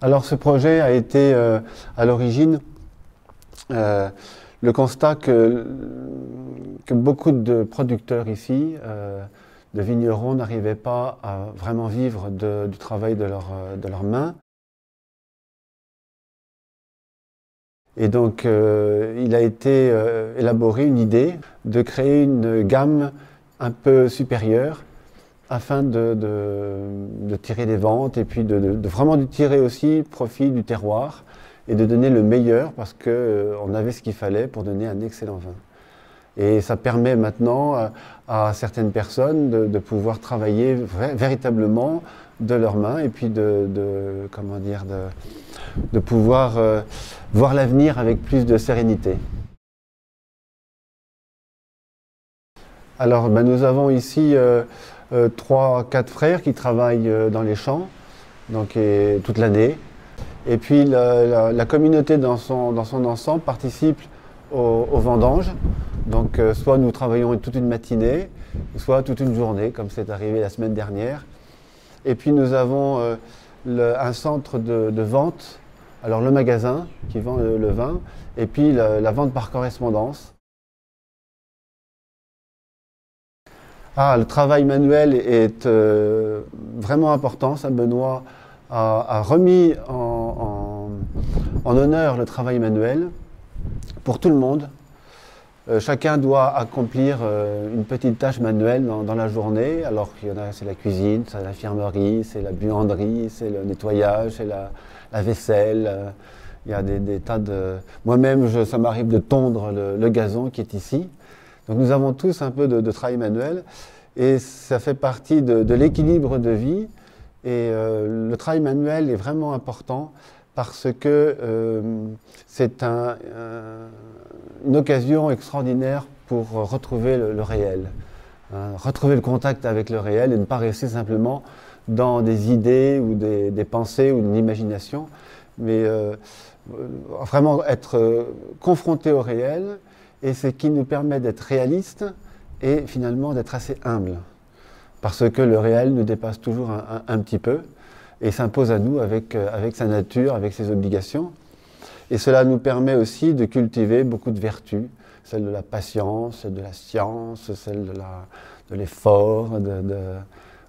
Alors ce projet a été à l'origine le constat que beaucoup de producteurs ici, de vignerons, n'arrivaient pas à vraiment vivre du travail de leurs mains. Et donc il a été élaboré une idée de créer une gamme un peu supérieure afin de tirer des ventes et puis de vraiment de tirer aussi profit du terroir et de donner le meilleur parce qu'on avait ce qu'il fallait pour donner un excellent vin. Et ça permet maintenant à certaines personnes de pouvoir travailler véritablement de leurs mains et puis de pouvoir voir l'avenir avec plus de sérénité. Alors nous avons ici 3-4 frères qui travaillent dans les champs donc, toute l'année. Et puis la communauté dans son ensemble participe aux vendanges. Donc soit nous travaillons toute une matinée, soit toute une journée, comme c'est arrivé la semaine dernière. Et puis nous avons un centre de vente, alors le magasin qui vend le vin, et puis la vente par correspondance. Le travail manuel est vraiment important. Saint-Benoît a remis en honneur le travail manuel pour tout le monde. Chacun doit accomplir une petite tâche manuelle dans la journée. Alors qu'il y en a, c'est la cuisine, c'est l'infirmerie, c'est la buanderie, c'est le nettoyage, c'est la vaisselle. Il y a des tas de... Moi-même, ça m'arrive de tondre le gazon qui est ici. Donc nous avons tous un peu de travail manuel et ça fait partie de l'équilibre de vie. Et le travail manuel est vraiment important parce que c'est une occasion extraordinaire pour retrouver le réel, retrouver le contact avec le réel et ne pas rester simplement dans des idées ou des pensées ou une imagination, mais vraiment être confronté au réel. Et c'est ce qui nous permet d'être réalistes et finalement d'être assez humbles. Parce que le réel nous dépasse toujours un petit peu et s'impose à nous avec sa nature, avec ses obligations. Et cela nous permet aussi de cultiver beaucoup de vertus, celle de la patience, celle de la science, celle de l'effort,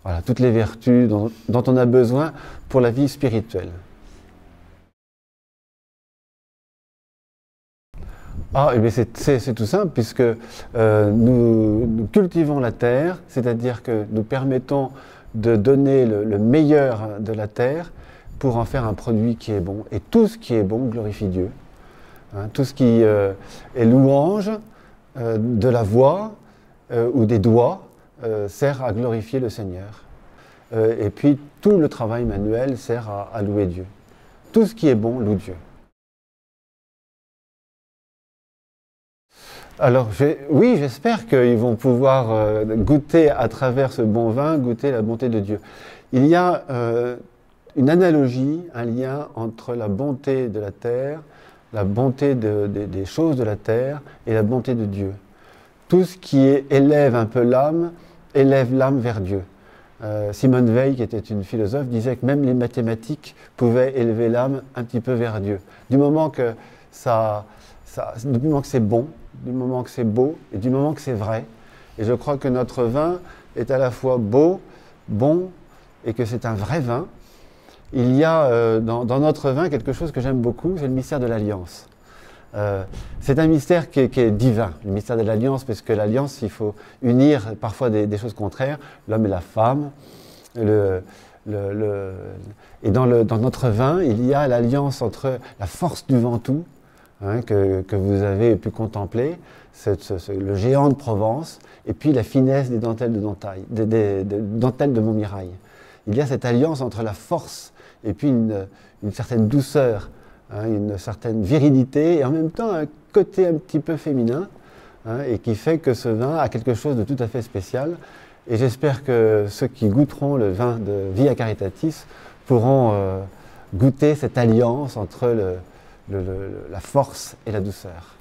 voilà, toutes les vertus dont on a besoin pour la vie spirituelle. C'est tout simple puisque nous cultivons la terre, c'est-à-dire que nous permettons de donner le meilleur de la terre pour en faire un produit qui est bon. Et tout ce qui est bon glorifie Dieu. Tout ce qui est louange de la voix ou des doigts sert à glorifier le Seigneur. Et puis tout le travail manuel sert à louer Dieu. Tout ce qui est bon loue Dieu. Alors oui, j'espère qu'ils vont pouvoir goûter à travers ce bon vin, goûter la bonté de Dieu. Il y a une analogie, un lien entre la bonté de la terre, la bonté des choses de la terre et la bonté de Dieu. Tout ce qui élève un peu l'âme, élève l'âme vers Dieu. Simone Weil, qui était une philosophe, disait que même les mathématiques pouvaient élever l'âme un petit peu vers Dieu. Du moment que c'est bon, du moment que c'est beau et du moment que c'est vrai. Et je crois que notre vin est à la fois beau, bon et que c'est un vrai vin. Il y a dans notre vin quelque chose que j'aime beaucoup, c'est le mystère de l'alliance. C'est un mystère qui est divin, le mystère de l'alliance, parce que l'alliance, il faut unir parfois des choses contraires, l'homme et la femme. Et dans notre vin, il y a l'alliance entre la force du Ventoux, que vous avez pu contempler, le géant de Provence, et puis la finesse des dentelles des dentelles de Montmirail. Il y a cette alliance entre la force et puis une certaine douceur, une certaine virilité, et en même temps un côté un petit peu féminin, et qui fait que ce vin a quelque chose de tout à fait spécial. Et j'espère que ceux qui goûteront le vin de Via Caritatis pourront goûter cette alliance entre la force et la douceur.